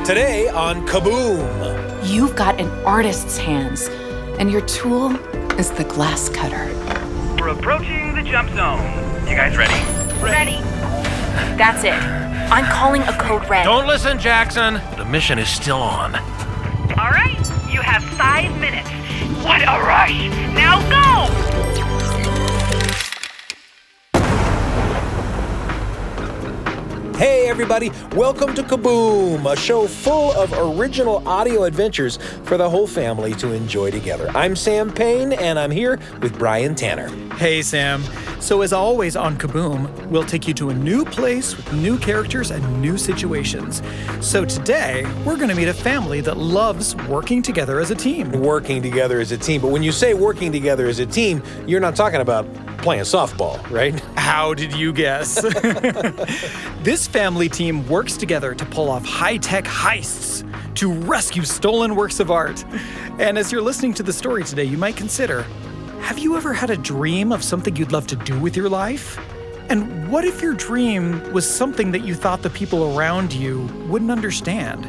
Today on Kaboom. You've got an artist's hands, and your tool is the glass cutter. We're approaching the jump zone. You guys ready? Ready. That's it. I'm calling a code red. Don't listen, Jackson. The mission is still on. All right, you have 5 minutes. What a rush! Now go! Hey everybody, welcome to Kaboom, a show full of original audio adventures for the whole family to enjoy together. I'm Sam Payne, and I'm here with Brian Tanner. Hey Sam. So as always on Kaboom, we'll take you to a new place with new characters and new situations. So today, we're going to meet a family that loves working together as a team. Working together as a team, but when you say working together as a team, you're not talking about playing softball, right? How did you guess? This family team works together to pull off high-tech heists, to rescue stolen works of art. And as you're listening to the story today, you might consider, have you ever had a dream of something you'd love to do with your life? And what if your dream was something that you thought the people around you wouldn't understand?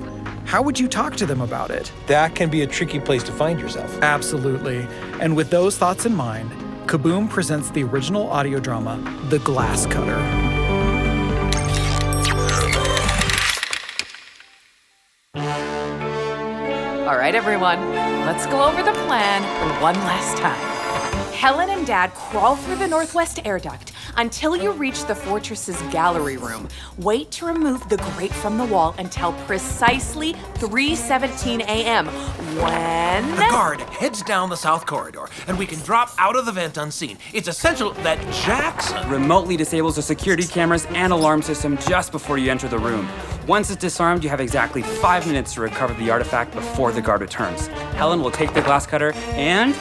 How would you talk to them about it? That can be a tricky place to find yourself. Absolutely. And with those thoughts in mind, Kaboom presents the original audio drama, The Glass Cutter. All right, everyone, let's go over the plan for one last time. Helen and Dad crawl through the northwest air duct until you reach the fortress's gallery room. Wait to remove the grate from the wall until precisely 3:17 a.m. when... The guard heads down the south corridor, and we can drop out of the vent unseen. It's essential that Jackson remotely disables the security cameras and alarm system just before you enter the room. Once it's disarmed, you have exactly 5 minutes to recover the artifact before the guard returns. Helen will take the glass cutter and...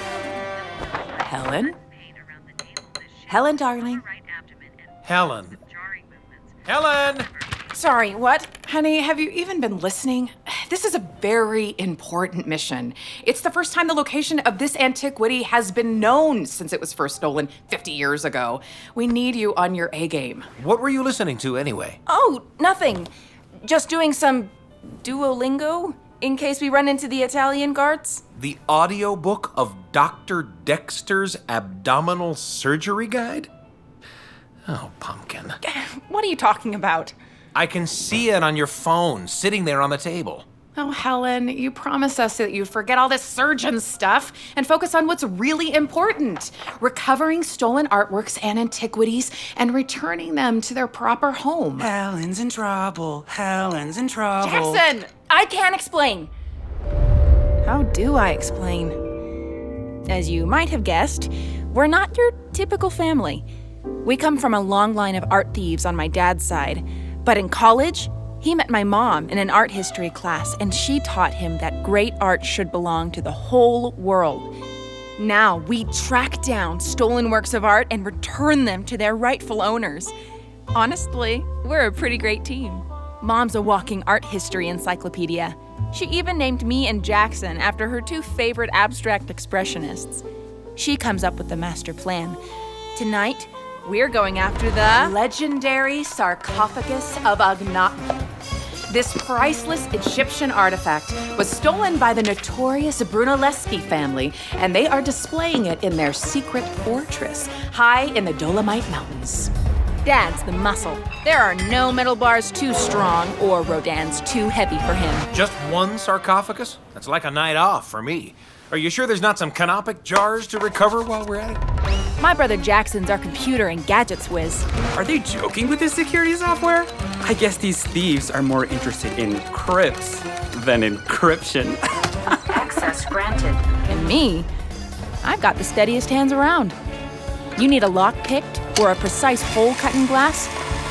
Helen? Helen, darling. Helen. Helen! Sorry, what? Honey, have you even been listening? This is a very important mission. It's the first time the location of this antiquity has been known since it was first stolen 50 years ago. We need you on your A-game. What were you listening to anyway? Oh, nothing. Just doing some Duolingo in case we run into the Italian guards. The audiobook of Dr. Dexter's Abdominal Surgery Guide? Oh, pumpkin. What are you talking about? I can see it on your phone, sitting there on the table. Oh, Helen, you promised us that you'd forget all this surgeon stuff and focus on what's really important. Recovering stolen artworks and antiquities and returning them to their proper home. Helen's in trouble. Helen's in trouble. Jackson, I can't explain. How do I explain? As you might have guessed, we're not your typical family. We come from a long line of art thieves on my dad's side, but in college, he met my mom in an art history class, and she taught him that great art should belong to the whole world. Now we track down stolen works of art and return them to their rightful owners. Honestly, we're a pretty great team. Mom's a walking art history encyclopedia. She even named me and Jackson after her two favorite abstract expressionists. She comes up with the master plan. Tonight, we're going after the legendary sarcophagus of Akhenaten. This priceless Egyptian artifact was stolen by the notorious Brunelleschi family, and they are displaying it in their secret fortress, high in the Dolomite Mountains. Dad's the muscle. There are no metal bars too strong or Rodin's too heavy for him. Just one sarcophagus? That's like a night off for me. Are you sure there's not some canopic jars to recover while we're at it? My brother Jackson's our computer and gadgets whiz. Are they joking with this security software? I guess these thieves are more interested in crypts than encryption. Access granted. And me, I've got the steadiest hands around. You need a lock picked or a precise hole cut in glass?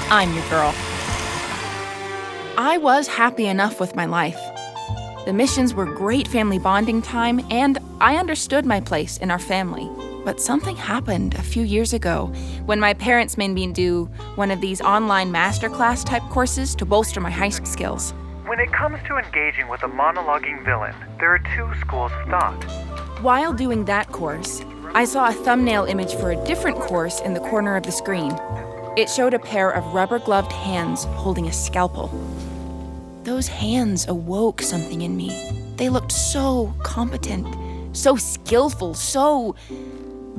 I'm your girl. I was happy enough with my life. The missions were great family bonding time, and I understood my place in our family. But something happened a few years ago when my parents made me do one of these online masterclass type courses to bolster my heist skills. When it comes to engaging with a monologuing villain, there are two schools of thought. While doing that course, I saw a thumbnail image for a different course in the corner of the screen. It showed a pair of rubber-gloved hands holding a scalpel. Those hands awoke something in me. They looked so competent, so skillful, so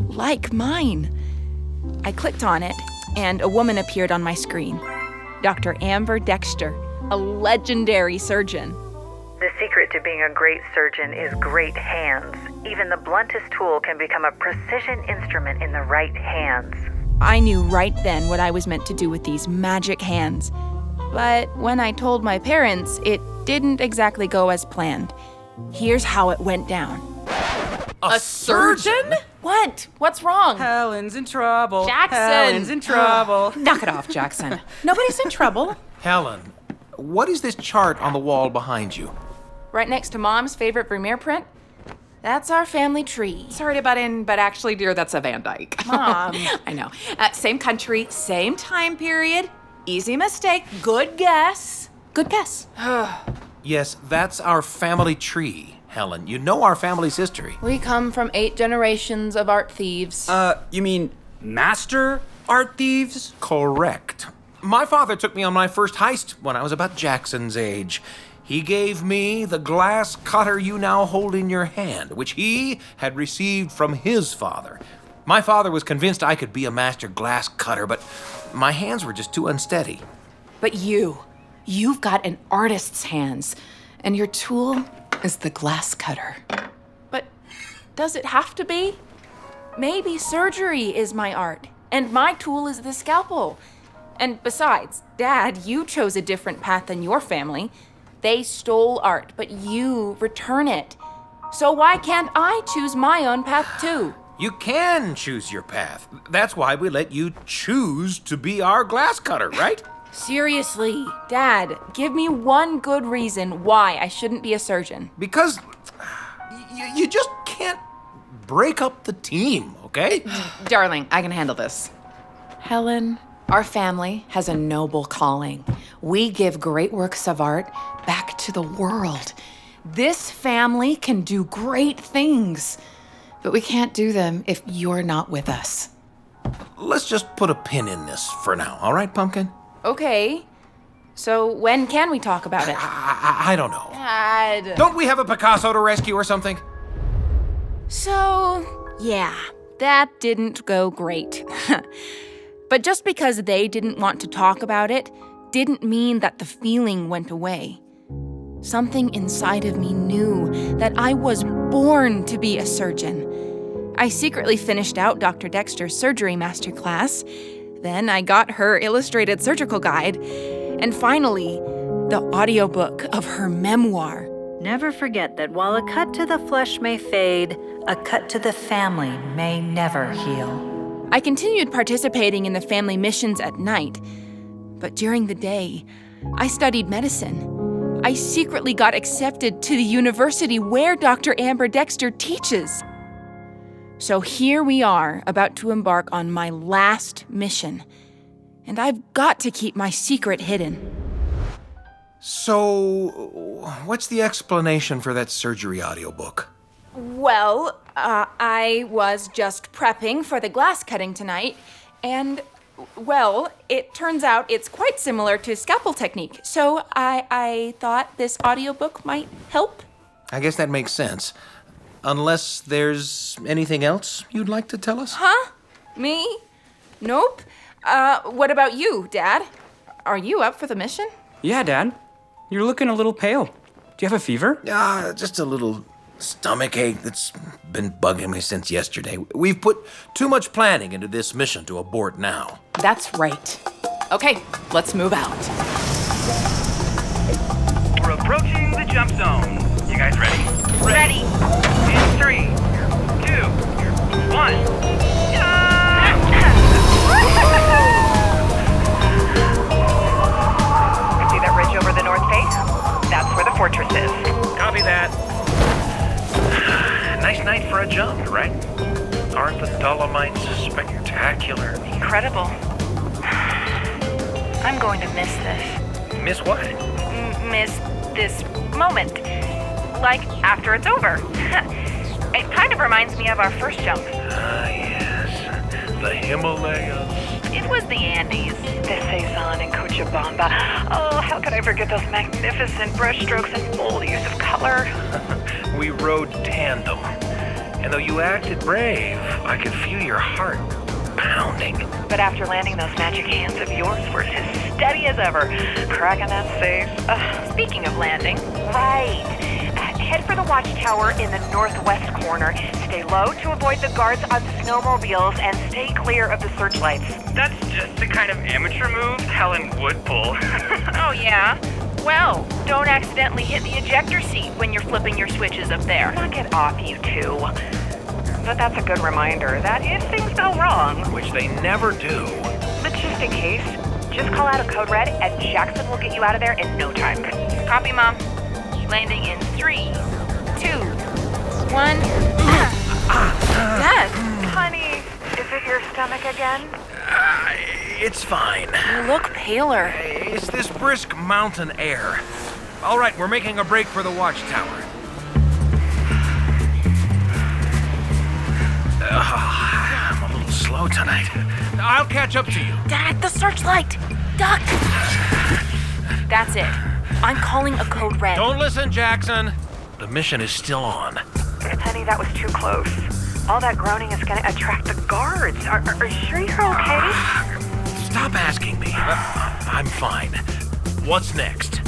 like mine. I clicked on it, and a woman appeared on my screen. Dr. Amber Dexter, a legendary surgeon. The secret to being a great surgeon is great hands. Even the bluntest tool can become a precision instrument in the right hands. I knew right then what I was meant to do with these magic hands. But when I told my parents, it didn't exactly go as planned. Here's how it went down. A surgeon? What? What's wrong? Helen's in trouble. Jackson! Helen's in trouble. Knock it off, Jackson. Nobody's in trouble. Helen, what is this chart on the wall behind you? Right next to Mom's favorite Vermeer print? That's our family tree. Sorry to butt in, but actually, dear, that's a Van Dyke. Mom. I know. Same country, same time period. Easy mistake. Good guess. Good guess. Yes, that's our family tree, Helen. You know our family's history. We come from 8 generations of art thieves. You mean master art thieves? Correct. My father took me on my first heist when I was about Jackson's age. He gave me the glass cutter you now hold in your hand, which he had received from his father. My father was convinced I could be a master glass cutter, but my hands were just too unsteady. But you've got an artist's hands, and your tool is the glass cutter. But does it have to be? Maybe surgery is my art, and my tool is the scalpel. And besides, Dad, you chose a different path than your family. They stole art, but you return it. So why can't I choose my own path too? You can choose your path. That's why we let you choose to be our glass cutter, right? Seriously, Dad, give me one good reason why I shouldn't be a surgeon. Because you just can't break up the team, okay? Darling, I can handle this. Helen, our family has a noble calling. We give great works of art back to the world. This family can do great things, but we can't do them if you're not with us. Let's just put a pin in this for now, all right, Pumpkin? Okay, so when can we talk about it? I don't know. Dad. Don't we have a Picasso to rescue or something? So, yeah, that didn't go great. But just because they didn't want to talk about it didn't mean that the feeling went away. Something inside of me knew that I was born to be a surgeon. I secretly finished out Dr. Dexter's surgery masterclass. Then I got her illustrated surgical guide. And finally, the audiobook of her memoir. Never forget that while a cut to the flesh may fade, a cut to the family may never heal. I continued participating in the family missions at night. But during the day, I studied medicine. I secretly got accepted to the university where Dr. Amber Dexter teaches. So here we are, about to embark on my last mission. And I've got to keep my secret hidden. So, what's the explanation for that surgery audiobook? Well, I was just prepping for the glass cutting tonight, and, well, it turns out it's quite similar to scalpel technique, so I thought this audiobook might help. I guess that makes sense. Unless there's anything else you'd like to tell us? Huh? Me? Nope. What about you, Dad? Are you up for the mission? Yeah, Dad. You're looking a little pale. Do you have a fever? Just a little stomachache that's been bugging me since yesterday. We've put too much planning into this mission to abort now. That's right. Okay, let's move out. We're approaching the jump zone. You guys ready? Ready. In 3, 2, 1. See that ridge over the north face? That's where the fortress is. Copy that. Nice night for a jump, right? Aren't the Dolomites spectacular? Incredible. I'm going to miss this. Miss what? Miss this moment. Like, after it's over. It kind of reminds me of our first jump. Ah, yes. The Himalayas. It was the Andes. The Cezanne and Cochabamba bomba. Oh, how could I forget those magnificent brushstrokes and bold use of color? We rode tandem. And though you acted brave, I could feel your heart pounding. But after landing, those magic hands of yours were as steady as ever, cracking that safe. Speaking of landing, Right. Head for the watchtower in the northwest corner. Stay low to avoid the guards on snowmobiles and stay clear of the searchlights. That's just the kind of amateur move Helen would pull. Oh, yeah? Well, don't accidentally hit the ejector seat when you're flipping your switches up there. Knock it off, you two. But that's a good reminder that if things go wrong, Which they never do. but just in case, just call out a code red and Jackson will get you out of there in no time. Copy, Mom. Landing in 3, 2, 1. Dad, Honey, is it your stomach again? It's fine. you look paler. It's this brisk mountain air. All right, we're making a break for the watchtower. I'm a little slow tonight. I'll catch up to you. Dad, the searchlight! Duck! That's it. I'm calling a code red. Don't listen, Jackson. The mission is still on. Honey, that was too close. All that groaning is going to attract the guards. Are you sure you're okay? Stop asking me. I'm fine. What's next?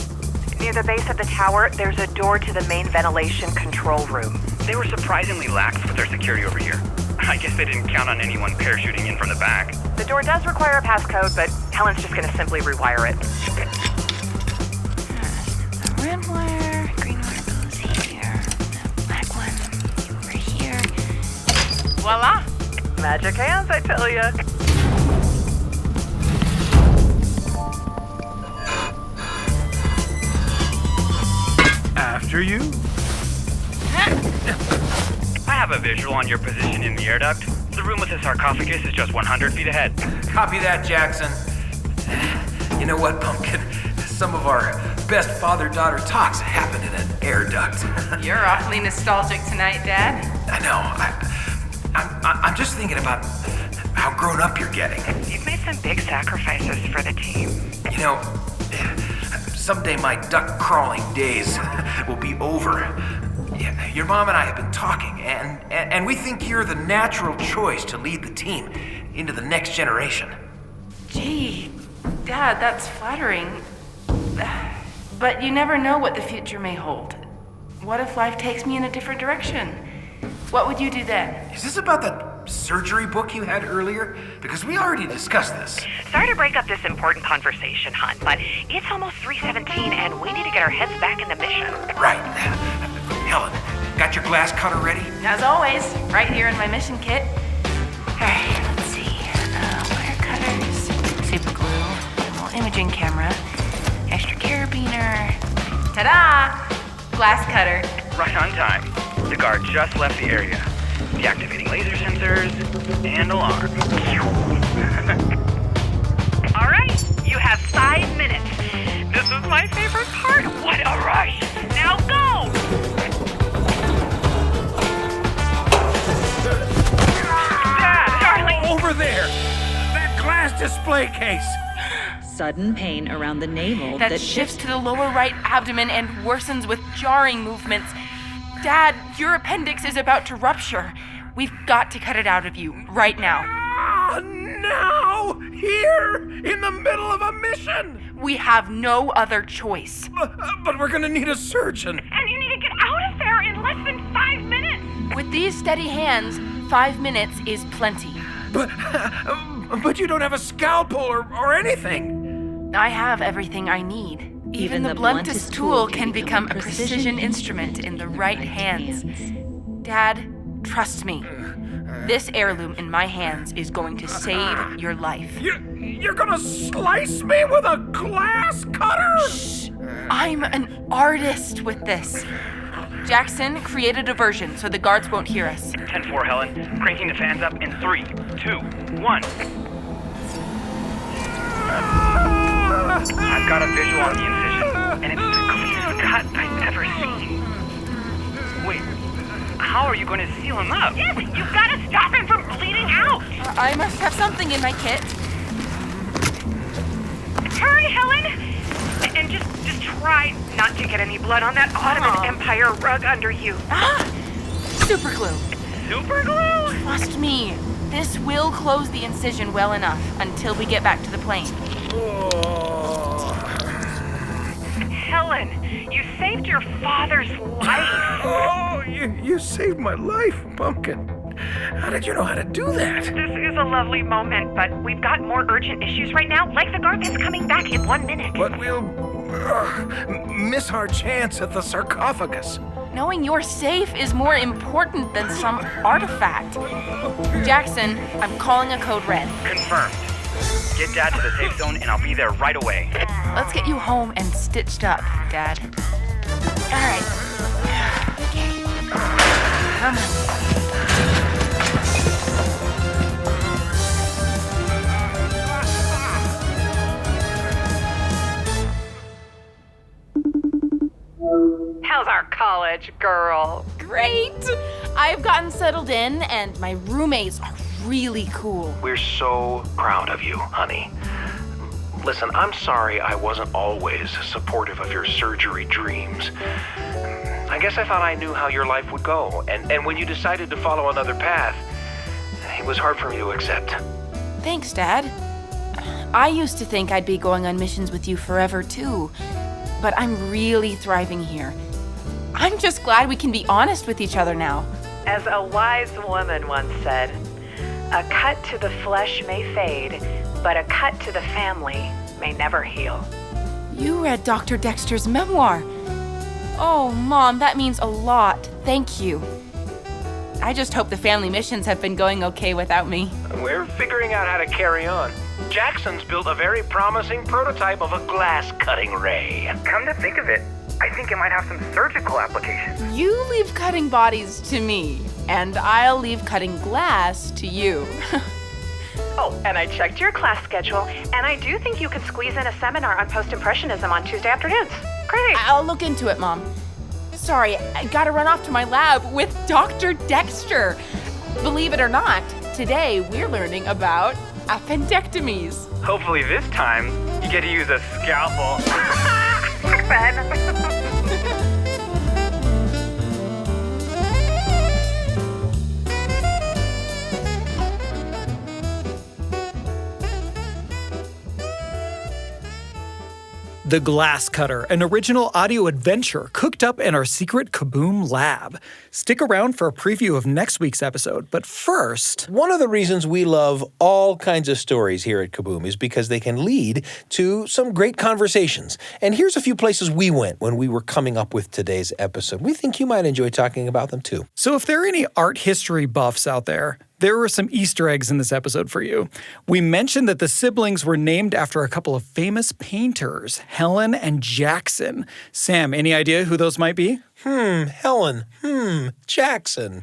Near the base of the tower, there's a door to the main ventilation control room. They were surprisingly lax with their security over here. I guess they didn't count on anyone parachuting in from the back. The door does require a passcode, but Helen's just going to simply rewire it. The red wire, green wire goes here. The black one over here. Voila! Magic hands, I tell ya. After you? I have a visual on your position in the air duct. The room with the sarcophagus is just 100 feet ahead. Copy that, Jackson. You know what, Pumpkin? Some of our best father-daughter talks happen in an air duct. you're awfully nostalgic tonight, Dad. I know. I'm just thinking about how grown up you're getting. You've made some big sacrifices for the team. You know, someday my duck crawling days will be over. Yeah, your mom and I have been talking, and we think you're the natural choice to lead the team into the next generation. Gee, Dad, that's flattering. But you never know what the future may hold. What if life takes me in a different direction? What would you do then? Is this about that surgery book you had earlier? Because we already discussed this. Sorry to break up this important conversation, hon, but it's almost 3:17 and we need to get our heads back in the mission. Right. Helen, got your glass cutter ready? As always, right here in my mission kit. Alright, let's see. Wire cutters, super glue, thermal imaging camera, extra carabiner. Ta-da! Glass cutter. Right on time. The guard just left the area. Deactivating laser sensors and alarm. All right, you have 5 minutes. This is my favorite part. What a rush. Now go! Dad, darling. Over there! That glass display case! Sudden pain around the navel That shifts to the lower right abdomen and worsens with jarring movements. Dad, your appendix is about to rupture. We've got to cut it out of you right now. Now? Here? In the middle of a mission? We have no other choice. But we're gonna need a surgeon. And you need to get out of there in less than 5 minutes. With these steady hands, 5 minutes is plenty. But you don't have a scalpel or anything. I have everything I need. Even the bluntest tool can become a precision instrument in the right hands. Dad, trust me. This heirloom in my hands is going to save your life. You're gonna slice me with a glass cutter? Shh. I'm an artist with this. Jackson, create a diversion so the guards won't hear us. 10-4, Helen. Cranking the fans up in 3, 2, 1. I've got a visual on the incision, and it's the cleanest cut I've ever seen. Wait, how are you going to seal him up? Yes, you've got to stop him from bleeding out. I must have something in my kit. Hurry, Helen! try not to get any blood on that Ottoman Empire rug under you. Super glue. Super glue? Trust me. This will close the incision well enough until we get back to the plane. Helen, you saved your father's life. Oh, you saved my life, Pumpkin. How did you know how to do that? This is a lovely moment, but we've got more urgent issues right now, like the guard that's coming back in 1 minute. But we'll miss our chance at the sarcophagus. Knowing you're safe is more important than some artifact. Jackson, I'm calling a code red. Confirmed. Get Dad to the safe zone, and I'll be there right away. Let's get you home and stitched up, Dad. All right. Okay. Come on. How's our college, girl? Great! I've gotten settled in, and my roommates are really cool. We're so proud of you, honey. Listen, I'm sorry I wasn't always supportive of your surgery dreams. I guess I thought I knew how your life would go, and when you decided to follow another path, it was hard for me to accept. Thanks, Dad. I used to think I'd be going on missions with you forever, too. But I'm really thriving here. I'm just glad we can be honest with each other now. As a wise woman once said, a cut to the flesh may fade, but a cut to the family may never heal. You read Dr. Dexter's memoir. Oh, Mom, that means a lot. Thank you. I just hope the family missions have been going okay without me. We're figuring out how to carry on. Jackson's built a very promising prototype of a glass-cutting ray. Come to think of it, I think it might have some surgical applications. You leave cutting bodies to me, and I'll leave cutting glass to you. Oh, and I checked your class schedule, and I do think you could squeeze in a seminar on post-impressionism on Tuesday afternoons. Great. I'll look into it, Mom. Sorry, I gotta run off to my lab with Dr. Dexter. Believe it or not, today we're learning about appendectomies. Hopefully this time, you get to use a scalpel. The Glass Cutter, an original audio adventure cooked up in our secret Kaboom lab. Stick around for a preview of next week's episode, but first... One of the reasons we love all kinds of stories here at Kaboom is because they can lead to some great conversations. And here's a few places we went when we were coming up with today's episode. We think you might enjoy talking about them too. So if there are any art history buffs out there, there were some Easter eggs in this episode for you. We mentioned that the siblings were named after a couple of famous painters, Helen and Jackson. Sam, any idea who those might be? Helen. Jackson.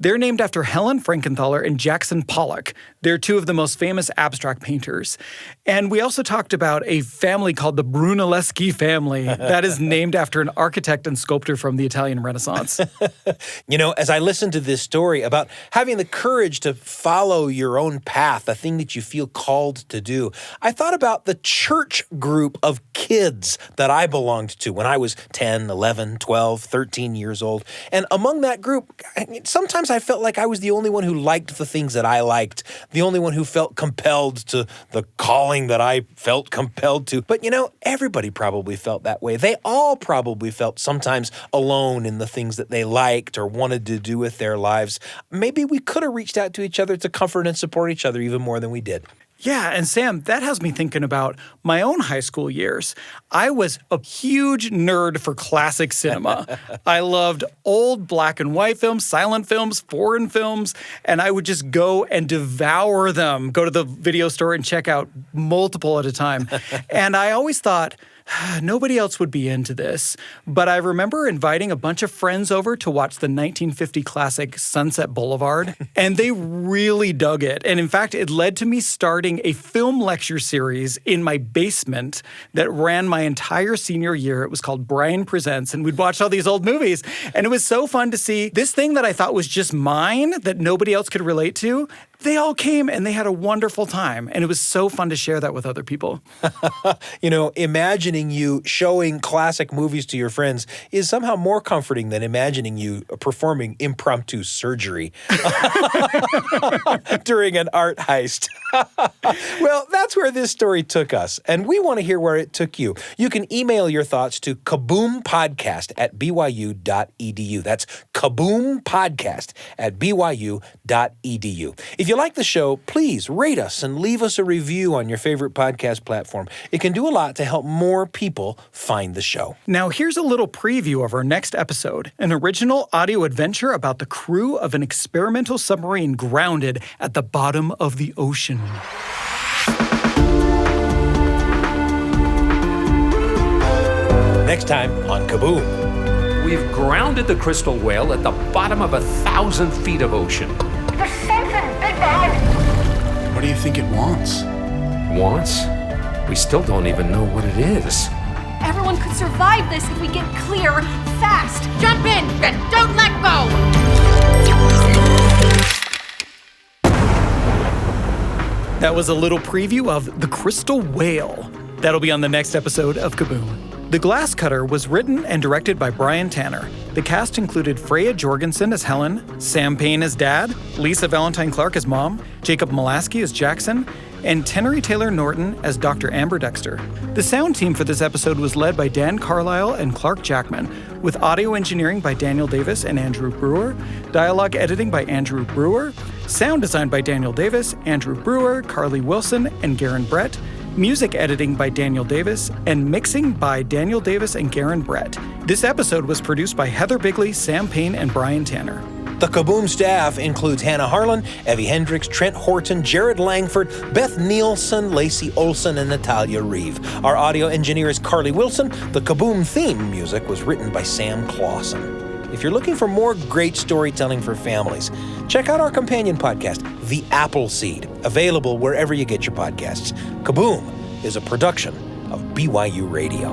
They're named after Helen Frankenthaler and Jackson Pollock. They're two of the most famous abstract painters. And we also talked about a family called the Brunelleschi family that is named after an architect and sculptor from the Italian Renaissance. You know, as I listened to this story about having the courage to follow your own path, a thing that you feel called to do, I thought about the church group of kids that I belonged to when I was 10, 11, 12, 13 years old. And among that group, sometimes I felt like I was the only one who liked the things that I liked, the only one who felt compelled to the calling that I felt compelled to. But you know, everybody probably felt that way. They all probably felt sometimes alone in the things that they liked or wanted to do with their lives. Maybe we could have reached out to each other to comfort and support each other even more than we did. Yeah, and Sam, that has me thinking about my own high school years. I was a huge nerd for classic cinema. I loved old black and white films, silent films, foreign films, and I would just go and devour them, go to the video store and check out multiple at a time. And I always thought, nobody else would be into this. But I remember inviting a bunch of friends over to watch the 1950 classic Sunset Boulevard, and they really dug it. And in fact, it led to me starting a film lecture series in my basement that ran my entire senior year. It was called Brian Presents, and we'd watch all these old movies. And it was so fun to see this thing that I thought was just mine, that nobody else could relate to. they all came and they had a wonderful time. And it was so fun to share that with other people. Imagining you showing classic movies to your friends is somehow more comforting than imagining you performing impromptu surgery during an art heist. Well, that's where this story took us, and we want to hear where it took you. You can email your thoughts to kaboompodcast@byu.edu. That's kaboompodcast@byu.edu. If you like the show, please rate us and leave us a review on your favorite podcast platform. It can do a lot to help more people find the show. Now, here's a little preview of our next episode, an original audio adventure about the crew of an experimental submarine grounded at the bottom of the ocean. Next time on Kaboom. We've grounded the crystal whale at the bottom of 1,000 feet of ocean. There's something big behind it. What do you think it wants? Wants? We still don't even know what it is. Everyone could survive this if we get clear fast. Jump in and don't let go. That was a little preview of The Crystal Whale. That'll be on the next episode of Kaboom. The Glass Cutter was written and directed by Brian Tanner. The cast included Freja Jorgensen as Helen, Sam Payne as Dad, Lisa Valentine Clark as Mom, Jacob Malasky as Jackson, and Tennery Taylor Norton as Dr. Amber Dexter. The sound team for this episode was led by Dan Carlisle and Clark Jackman, with audio engineering by Daniel Davis and Andrew Brewer, dialogue editing by Andrew Brewer, sound design by Daniel Davis, Andrew Brewer, Carly Wilson, and Garen Brett, music editing by Daniel Davis, and mixing by Daniel Davis and Garen Brett. This episode was produced by Heather Bigley, Sam Payne, and Brian Tanner. The Kaboom staff includes Hannah Harlan, Evie Hendricks, Trent Horton, Jared Langford, Beth Nielsen, Lacey Olson, and Natalia Reeve. Our audio engineer is Carly Wilson. The Kaboom theme music was written by Sam Clausen. If you're looking for more great storytelling for families, check out our companion podcast, The Appleseed, available wherever you get your podcasts. Kaboom is a production of BYU Radio.